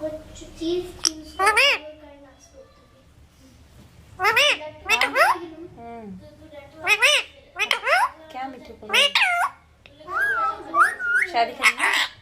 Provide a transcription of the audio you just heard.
कुछ चीज थी उसको करना क्या मिठू को शादी करनी है?